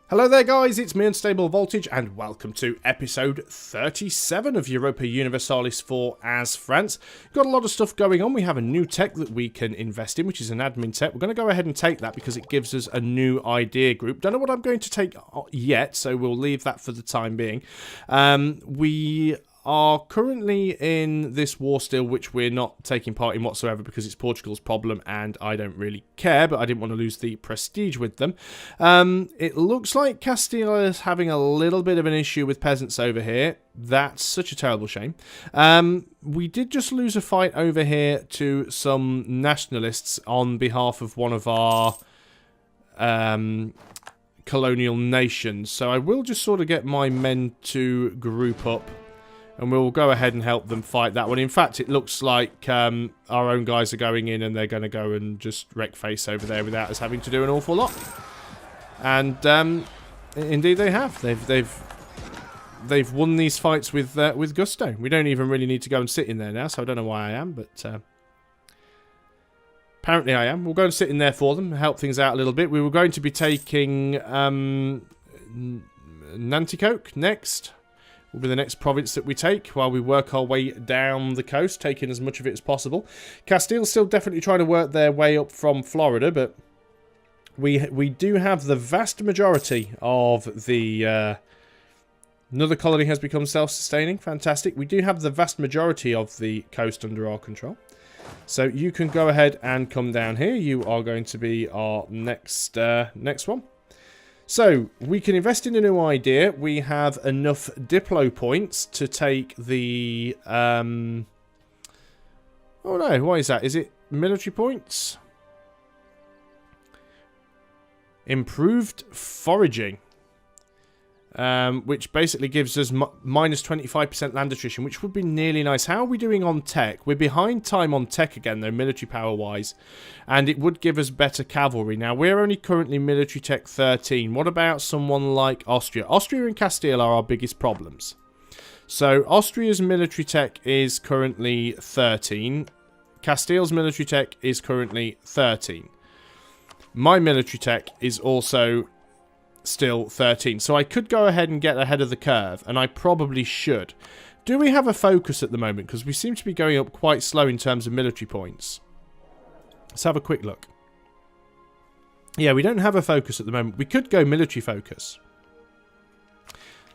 Hello there guys, it's me Unstable Voltage and welcome to episode 37 of Europa Universalis IV as France. Got a lot of stuff going on. We have a new tech that we can invest in, which is an admin tech. We're going to go ahead and take that because it gives us a new idea group. Don't know what I'm going to take yet, so we'll leave that for the time being. We are currently in this war still, which we're not taking part in whatsoever because it's Portugal's problem and I don't really care, but I didn't want to lose the prestige with them. It looks like Castile is having a little bit of an issue with peasants over here. That's such a terrible shame. We did just lose a fight over here to some nationalists on behalf of one of our colonial nations, so I will just sort of get my men to group up and we'll go ahead and help them fight that one. In fact, it looks like our own guys are going in and they're going to go and just wreck face over there without us having to do an awful lot. And indeed they have. They've won these fights with gusto. We don't even really need to go and sit in there now, so I don't know why I am, but apparently I am. We'll go and sit in there for them, help things out a little bit. We were going to be taking Nanticoke next. Will be the next province that we take while we work our way down the coast, taking as much of it as possible. Castile's still definitely trying to work their way up from Florida, but we do have the vast majority of the... another colony has become self-sustaining. Fantastic. We do have the vast majority of the coast under our control. So you can go ahead and come down here. You are going to be our next one. So, we can invest in a new idea. We have enough Diplo points to take the... Oh no, what is that? Is it military points? Improved foraging. Which basically gives us minus 25% land attrition, which would be nearly nice. How are we doing on tech? We're behind time on tech again, though, military power-wise. And it would give us better cavalry. Now, we're only currently military tech 13. What about someone like Austria? Austria and Castile are our biggest problems. So, Austria's military tech is currently 13. Castile's military tech is currently 13. My military tech is also still 13, so I could go ahead and get ahead of the curve, and I probably should. Do we have a focus at the moment? Because we seem to be going up quite slow in terms of military points. Let's have a quick look. Yeah, we don't have a focus at the moment. We could go military focus.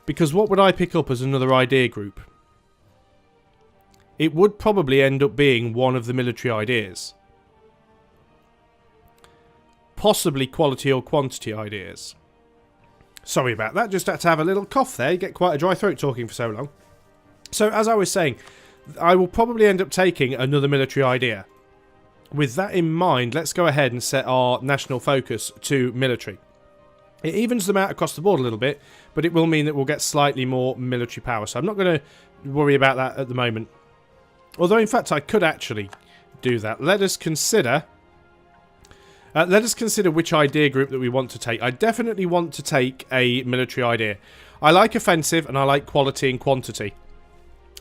Because what would I pick up as another idea group? It would probably end up being one of the military ideas. Possibly quality or quantity ideas. Sorry about that, just had to have a little cough there. You get quite a dry throat talking for so long. So, as I was saying, I will probably end up taking another military idea. With that in mind, let's go ahead and set our national focus to military. It evens them out across the board a little bit, but it will mean that we'll get slightly more military power. So I'm not going to worry about that at the moment. Although, in fact, I could actually do that. Let us consider which idea group that we want to take. I definitely want to take a military idea. I like offensive and I like quality and quantity.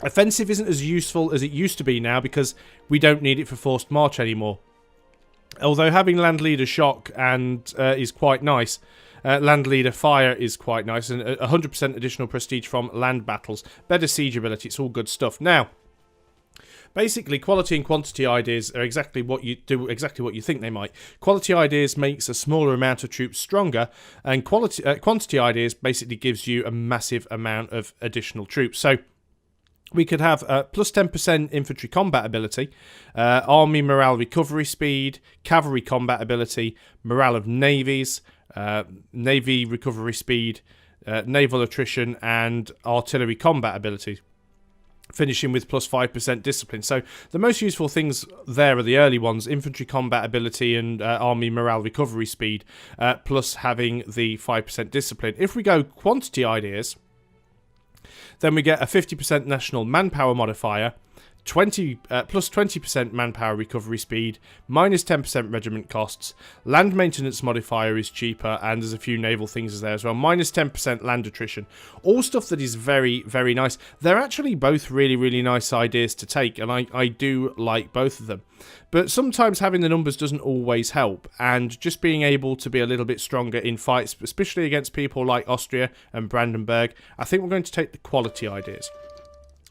Offensive isn't as useful as it used to be now because we don't need it for forced march anymore. Although having land leader shock and is quite nice. Land leader fire is quite nice, and 100% additional prestige from land battles. Better siege ability, it's all good stuff. Now, basically, quality and quantity ideas are exactly what you think they might. Quality ideas makes a smaller amount of troops stronger, and quantity ideas basically gives you a massive amount of additional troops. So we could have plus 10% infantry combat ability, army morale recovery speed, cavalry combat ability, morale of navies, navy recovery speed, naval attrition, and artillery combat ability. Finishing with plus 5% discipline. So the most useful things there are the early ones, infantry combat ability and army morale recovery speed, plus having the 5% discipline. If we go quantity ideas, then we get a 50% national manpower modifier, plus 20% manpower recovery speed, minus 10% regiment costs, land maintenance modifier is cheaper, and there's a few naval things there as well, minus 10% land attrition. All stuff that is very, very nice. They're actually both really, really nice ideas to take, and I do like both of them. But sometimes having the numbers doesn't always help, and just being able to be a little bit stronger in fights, especially against people like Austria and Brandenburg, I think we're going to take the quality ideas.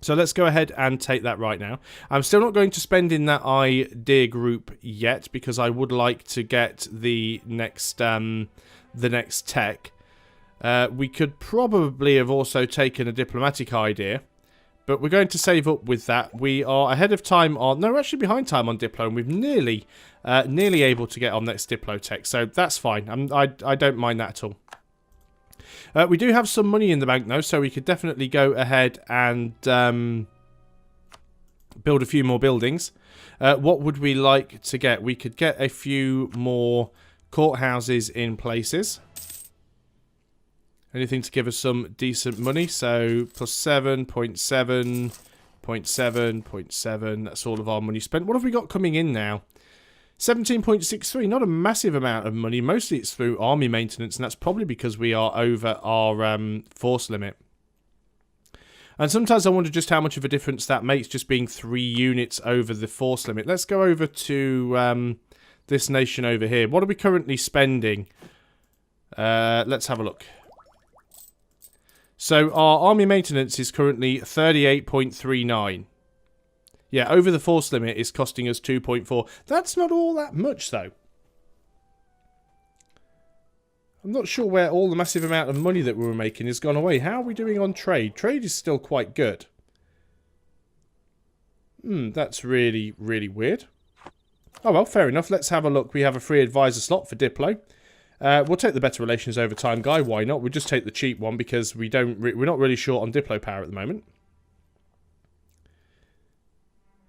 So let's go ahead and take that right now. I'm still not going to spend in that idea group yet because I would like to get the next tech. We could probably have also taken a diplomatic idea, but we're going to save up with that. We are ahead of time on... No, we're actually behind time on Diplo, and we've nearly able to get on next Diplo tech, so that's fine. I don't mind that at all. We do have some money in the bank, though, so we could definitely go ahead and build a few more buildings. What would we like to get? We could get a few more courthouses in places. Anything to give us some decent money. So, plus 7, 0.7, 0.7, 0.7. That's all of our money spent. What have we got coming in now? 17.63, not a massive amount of money. Mostly it's through army maintenance, and that's probably because we are over our force limit. And sometimes I wonder just how much of a difference that makes, just being 3 units over the force limit. Let's go over to this nation over here. What are we currently spending? Let's have a look. So our army maintenance is currently 38.39. Yeah, over the force limit is costing us 2.4. That's not all that much, though. I'm not sure where all the massive amount of money that we were making has gone away. How are we doing on trade? Trade is still quite good. That's really, really weird. Oh, well, fair enough. Let's have a look. We have a free advisor slot for Diplo. We'll take the better relations over time guy. Why not? We'll just take the cheap one because we're not really short on Diplo power at the moment.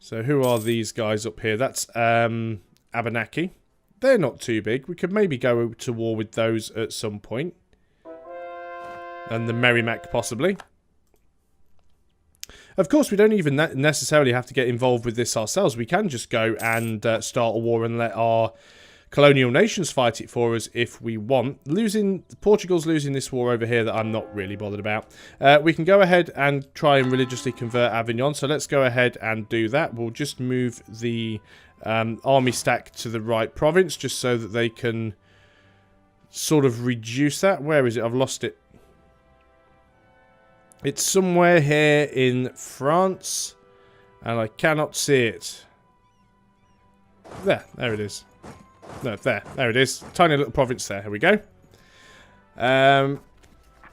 So who are these guys up here? That's Abenaki. They're not too big. We could maybe go to war with those at some point. And the Merrimack possibly. Of course, we don't even necessarily have to get involved with this ourselves. We can just go and start a war and let our colonial nations fight it for us if we want. Portugal's losing this war over here that I'm not really bothered about. We can go ahead and try and religiously convert Avignon, so let's go ahead and do that. We'll just move the army stack to the right province just so that they can sort of reduce that. Where is it? I've lost it. It's somewhere here in France and I cannot see it. There it is. No, there it is. Tiny little province there. Here we go. And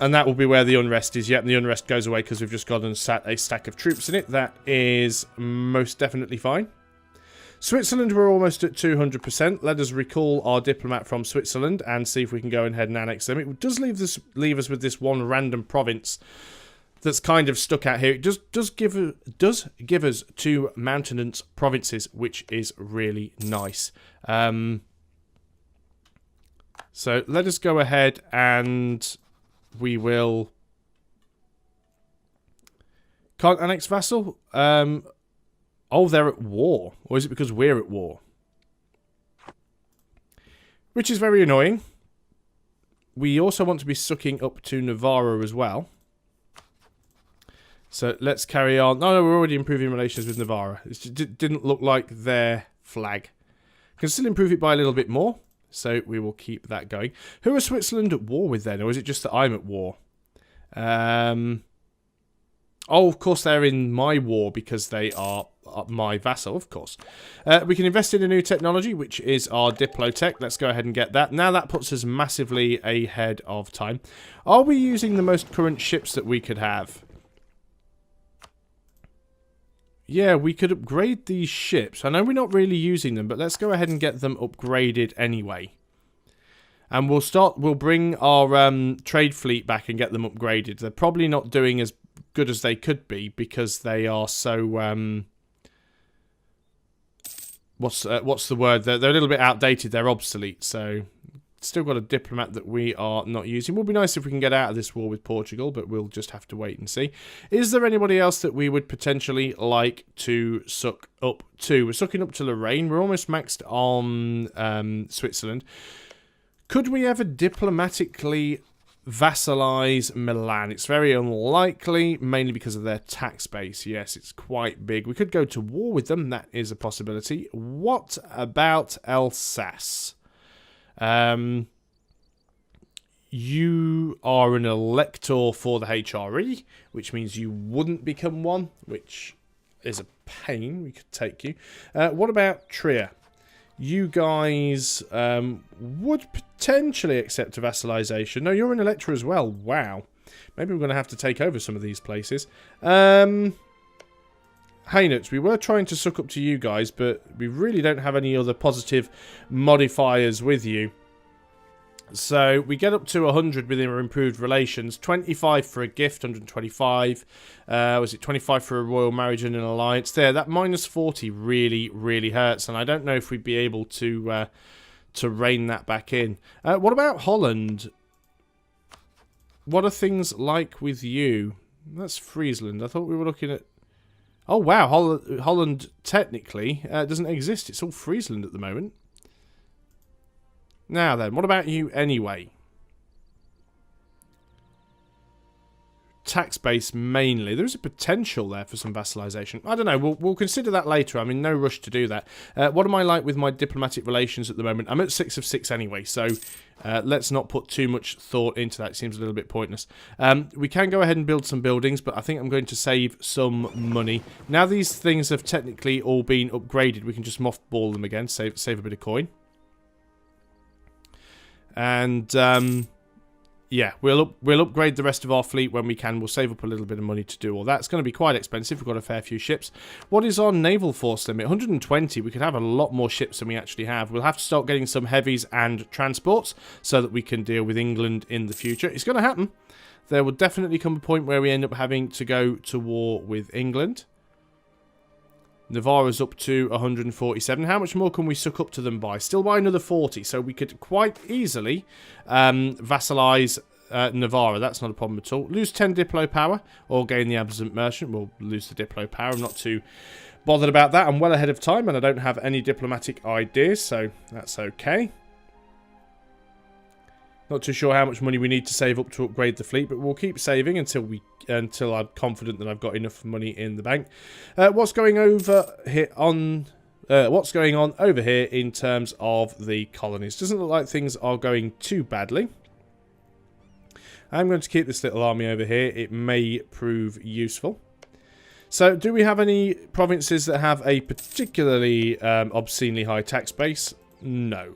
that will be where the unrest is. Yep, and the unrest goes away because we've just gone and sat a stack of troops in it. That is most definitely fine. Switzerland, we're almost at 200%. Let us recall our diplomat from Switzerland and see if we can go ahead and annex them. It does leave us with this one random province that's kind of stuck out here. It does give us 2 mountainous provinces, which is really nice. So let us go ahead and we will... Can't annex vassal? Oh, they're at war. Or is it because we're at war? Which is very annoying. We also want to be sucking up to Navarra as well. So let's carry on. No, we're already improving relations with Navarra. It didn't look like their flag. Can still improve it by a little bit more. So we will keep that going. Who is Switzerland at war with then? Or is it just that I'm at war? Oh, of course they're in my war because they are my vassal, of course. We can invest in a new technology, which is our Diplotech. Let's go ahead and get that. Now that puts us massively ahead of time. Are we using the most current ships that we could have? Yeah, we could upgrade these ships. I know we're not really using them, but let's go ahead and get them upgraded anyway. And we'll bring our trade fleet back and get them upgraded. They're probably not doing as good as they could be because they are so what's the word? They're a little bit outdated. They're obsolete. So Still got a diplomat that we are not using. Would be nice if we can get out of this war with Portugal, but we'll just have to wait and see. Is there anybody else that we would potentially like to suck up to? We're sucking up to Lorraine. We're almost maxed on Switzerland. Could we ever diplomatically vassalize Milan? It's very unlikely, mainly because of their tax base. Yes, it's quite big. We could go to war with them. That is a possibility. What about Alsace? You are an elector for the HRE, which means you wouldn't become one, which is a pain. We could take you. What about Trier? You guys would potentially accept a vassalization. No, you're an elector as well. Wow. Maybe we're going to have to take over some of these places. Haynuts, we were trying to suck up to you guys, but we really don't have any other positive modifiers with you. So we get up to 100 with our improved relations. 25 for a gift, 125. Was it 25 for a royal marriage and an alliance? There, that minus 40 really, really hurts, and I don't know if we'd be able to rein that back in. What about Holland? What are things like with you? That's Friesland. I thought we were looking at... Oh, wow. Holland technically doesn't exist. It's all Friesland at the moment. Now then, what about you anyway? Tax base mainly. There is a potential there for some vassalization. I don't know. We'll consider that later. I'm in no rush to do that. What am I like with my diplomatic relations at the moment? I'm at 6 of 6 anyway, so let's not put too much thought into that. It seems a little bit pointless. We can go ahead and build some buildings, but I think I'm going to save some money. Now these things have technically all been upgraded, we can just mothball them again, save a bit of coin. And yeah, we'll upgrade the rest of our fleet when we can. We'll save up a little bit of money to do all that. It's going to be quite expensive. We've got a fair few ships. What is our naval force limit? 120. We could have a lot more ships than we actually have. We'll have to start getting some heavies and transports so that we can deal with England in the future. It's going to happen. There will definitely come a point where we end up having to go to war with England. Navarra's up to 147. How much more can we suck up to them by? Still by another 40. So we could quite easily vassalize Navarra. That's not a problem at all. Lose 10 Diplo power or gain the Absent Merchant. We'll lose the Diplo power. I'm not too bothered about that. I'm well ahead of time and I don't have any diplomatic ideas, so that's okay. Not too sure how much money we need to save up to upgrade the fleet, but we'll keep saving until I'm confident that I've got enough money in the bank. What's going over here on? What's going on over here in terms of the colonies? Doesn't look like things are going too badly. I'm going to keep this little army over here. It may prove useful. So, do we have any provinces that have a particularly obscenely high tax base? No.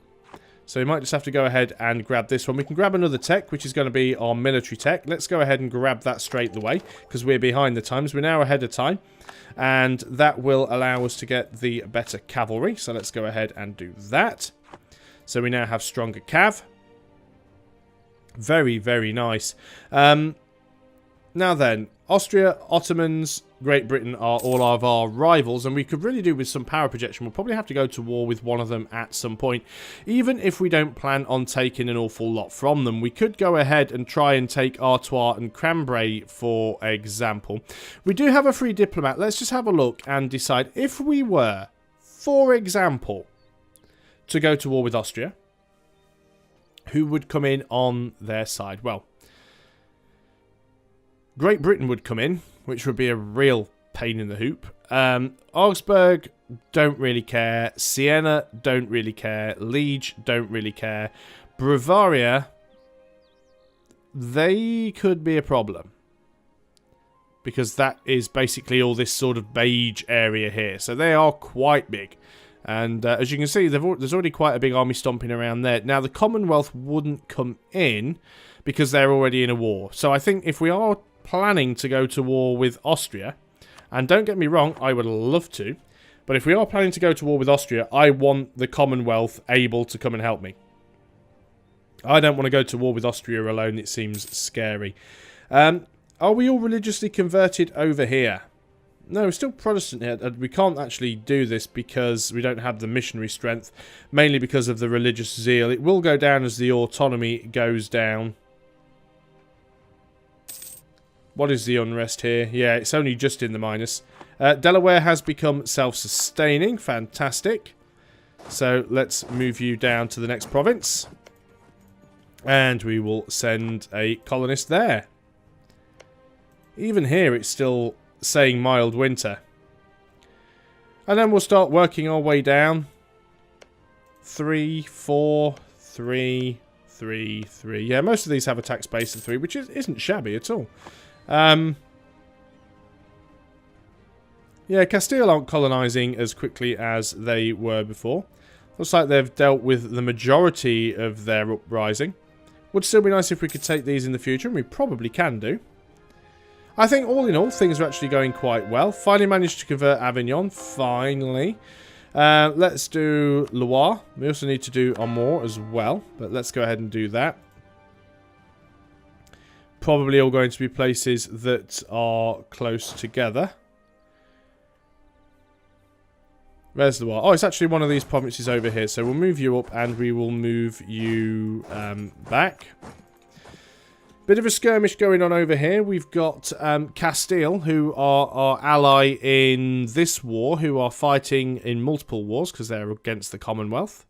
So we might just have to go ahead and grab this one. We can grab another tech, which is going to be our military tech. Let's go ahead and grab that straight away, because we're behind the times. We're now ahead of time, and that will allow us to get the better cavalry. So let's go ahead and do that. So we now have stronger cav. Very, very nice. Now then, Austria, Ottomans, Great Britain are all of our rivals, and we could really do with some power projection. We'll probably have to go to war with one of them at some point, even if we don't plan on taking an awful lot from them. We could go ahead and try and take Artois and Cambrai, for example. We do have a free diplomat. Let's just have a look and decide if we were, for example, to go to war with Austria, who would come in on their side? Well, Great Britain would come in, which would be a real pain in the hoop. Augsburg don't really care. Siena don't really care. Liege don't really care. Bavaria, they could be a problem, because that is basically all this sort of beige area here. So they are quite big. And as you can see, there's already quite a big army stomping around there. Now, the Commonwealth wouldn't come in because they're already in a war. So I think if we are planning to go to war with Austria, and don't get me wrong, I would love to, but if we are planning to go to war with Austria, I want the Commonwealth able to come and help me. I don't want to go to war with Austria alone. It seems scary. Are we all religiously converted over here? No, we're still Protestant here. We can't actually do this because we don't have the missionary strength, mainly because of the religious zeal. It will go down as the autonomy goes down. What is the unrest here? Yeah, it's only just in the minus. Delaware has become self-sustaining. Fantastic. So let's move you down to the next province. And we will send a colonist there. Even here it's still saying mild winter. And then we'll start working our way down. 3, 4, 3, 3, 3. Yeah, most of these have a tax base of 3, which isn't shabby at all. Yeah, Castile aren't colonising as quickly as they were before. Looks like they've dealt with the majority of their uprising. Would still be nice if we could take these in the future, and we probably can do. I think all in all, things are actually going quite well. Finally managed to convert Avignon, finally. Let's do Loire. We also need to do Armor as well, but let's go ahead and do that. Probably all going to be places that are close together. Where's Loire? Oh, it's actually one of these provinces over here. So we'll move you up and we will move you back. Bit of a skirmish going on over here. We've got Castile, who are our ally in this war, who are fighting in multiple wars because they're against the Commonwealth.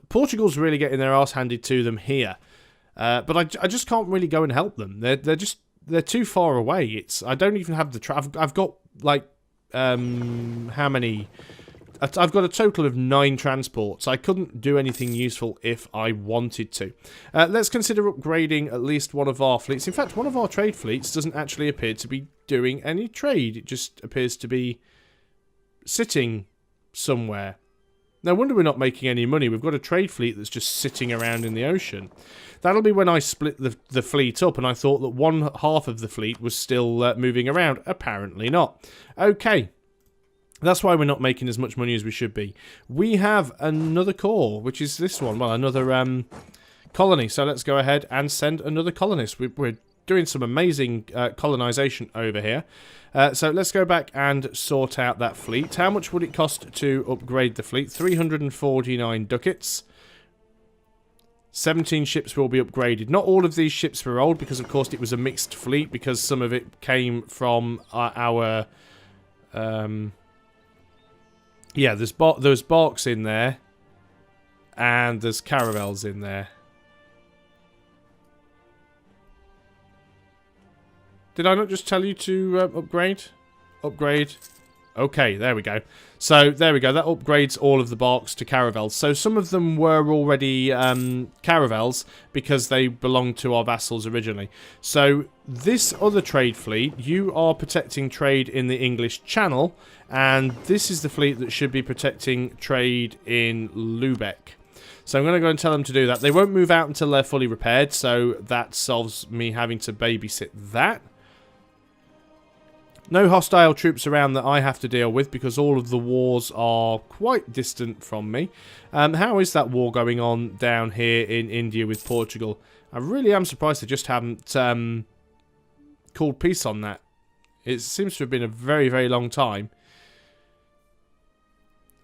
Portugal's really getting their arse handed to them here. But I just can't really go and help them. They're too far away. I don't even have the I've got like how many? I've got a total of 9 transports. I couldn't do anything useful if I wanted to. Let's consider upgrading at least one of our fleets. In fact, one of our trade fleets doesn't actually appear to be doing any trade. It just appears to be sitting somewhere. No wonder we're not making any money. We've got a trade fleet that's just sitting around in the ocean. That'll be when I split the fleet up, and I thought that one half of the fleet was still moving around. Apparently not. Okay. That's why we're not making as much money as we should be. We have another core, which is this one. Well, another colony. So let's go ahead and send another colonist. We're doing some amazing colonization over here. So let's go back and sort out that fleet. How much would it cost to upgrade the fleet? 349 ducats. 17 ships will be upgraded. Not all of these ships were old because, of course, it was a mixed fleet because some of it came from our... yeah, there's barks in there. And there's caravels in there. Did I not just tell you to upgrade? Upgrade. Okay, there we go. So, there we go. That upgrades all of the barks to caravels. So, some of them were already caravels because they belonged to our vassals originally. So, this other trade fleet, you are protecting trade in the English Channel. And this is the fleet that should be protecting trade in Lubeck. So, I'm going to go and tell them to do that. They won't move out until they're fully repaired. So, that solves me having to babysit that. No hostile troops around that I have to deal with because all of the wars are quite distant from me. How is that war going on down here in India with Portugal? I really am surprised they just haven't called peace on that. It seems to have been a very, very long time.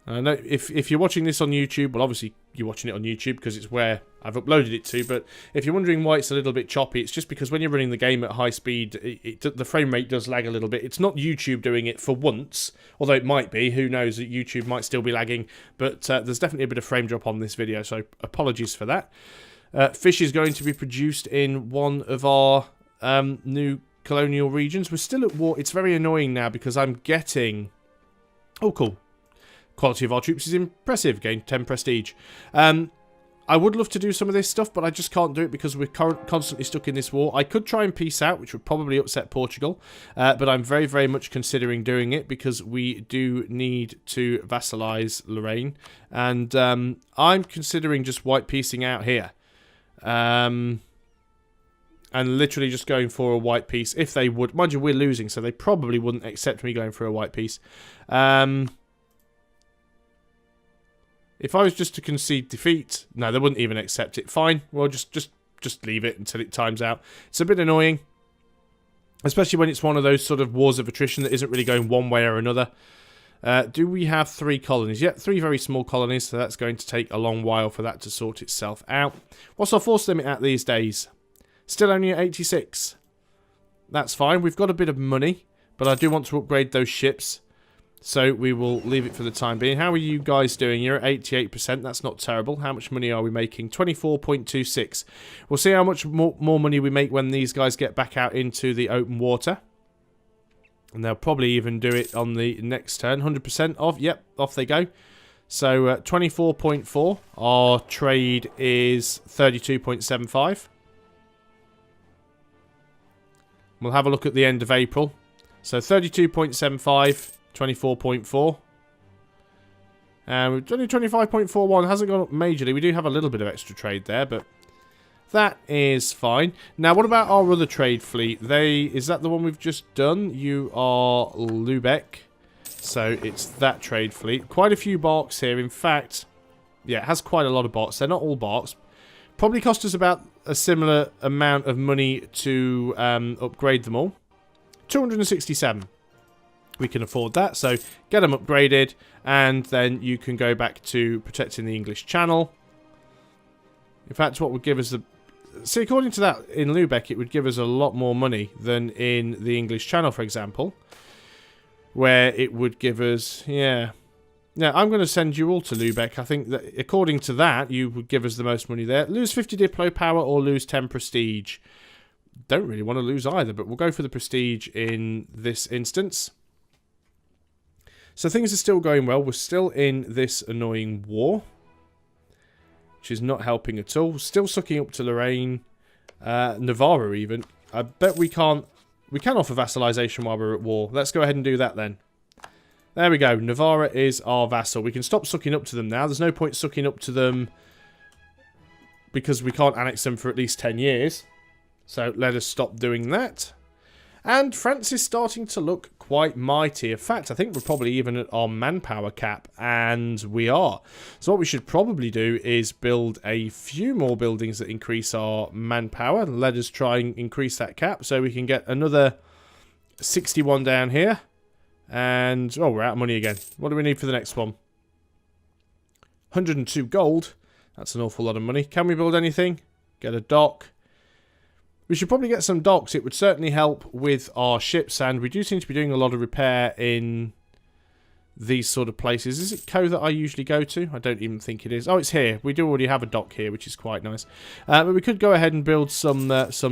I know if you're watching this on YouTube, well, obviously you're watching it on YouTube because it's where I've uploaded it to, but if you're wondering why it's a little bit choppy, it's just because when you're running the game at high speed, the frame rate does lag a little bit. It's not YouTube doing it for once, although it might be. Who knows, that YouTube might still be lagging, but there's definitely a bit of frame drop on this video, so apologies for that. Fish is going to be produced in one of our new colonial regions. We're still at war. It's very annoying now because I'm getting... Oh, cool. Quality of our troops is impressive. Gained 10 prestige. I would love to do some of this stuff, but I just can't do it because we're constantly stuck in this war. I could try and peace out, which would probably upset Portugal, but I'm very, very much considering doing it because we do need to vassalize Lorraine, and I'm considering just white peacing out here, and literally just going for a white peace if they would. Mind you, we're losing, so they probably wouldn't accept me going for a white peace. If I was just to concede defeat, no, they wouldn't even accept it. Fine, well, just leave it until it times out. It's a bit annoying. Especially when it's one of those sort of wars of attrition that isn't really going one way or another. Do we have 3 colonies? Yep, 3 very small colonies, so that's going to take a long while for that to sort itself out. What's our force limit at these days? Still only at 86. That's fine. We've got a bit of money, but I do want to upgrade those ships, so we will leave it for the time being. How are you guys doing? You're at 88%. That's not terrible. How much money are we making? 24.26. We'll see how much more money we make when these guys get back out into the open water. And they'll probably even do it on the next turn. 100% off. Yep, off they go. So 24.4. Our trade is 32.75. We'll have a look at the end of April. So 32.75, 24.4. And we've done 25.41. Hasn't gone up majorly. We do have a little bit of extra trade there, but that is fine. Now, what about our other trade fleet? Is that the one we've just done? You are Lubeck. So it's that trade fleet. Quite a few barks here. In fact, yeah, it has quite a lot of barks. They're not all barks. Probably cost us about a similar amount of money to upgrade them all. 267. We can afford that. So get them upgraded, and then you can go back to protecting the English Channel. In fact, what would give us the... See, according to that, in Lubeck, it would give us a lot more money than in the English Channel, for example. Where it would give us... Yeah. Now, I'm going to send you all to Lubeck. I think that, according to that, you would give us the most money there. Lose 50 Diplo power or lose 10 prestige. Don't really want to lose either, but we'll go for the prestige in this instance. So things are still going well. We're still in this annoying war, which is not helping at all. Still sucking up to Lorraine, Navarra even. I bet we can't... We can offer vassalization while we're at war. Let's go ahead and do that then. There we go. Navarra is our vassal. We can stop sucking up to them now. There's no point sucking up to them because we can't annex them for at least 10 years. So let us stop doing that. And France is starting to look quite mighty. In fact, I think we're probably even at our manpower cap, and we are. So what we should probably do is build a few more buildings that increase our manpower. Let us try and increase that cap so we can get another 61 down here. And, oh, we're out of money again. What do we need for the next one? 102 gold. That's an awful lot of money. Can we build anything? Get a dock. We should probably get some docks. It would certainly help with our ships, and we do seem to be doing a lot of repair in these sort of places. Is it Co that I usually go to? I don't even think it is. Oh, it's here. We do already have a dock here, which is quite nice. But we could go ahead and build some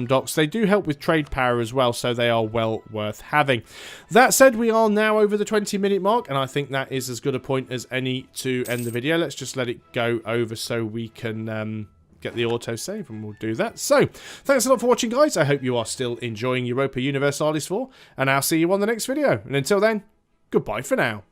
docks. They do help with trade power as well, so they are well worth having. That said, we are now over the 20-minute mark, and I think that is as good a point as any to end the video. Let's just let it go over so we can... get the autosave, and we'll do that. So, thanks a lot for watching, guys. I hope you are still enjoying Europa Universalis IV, and I'll see you on the next video. And until then, goodbye for now.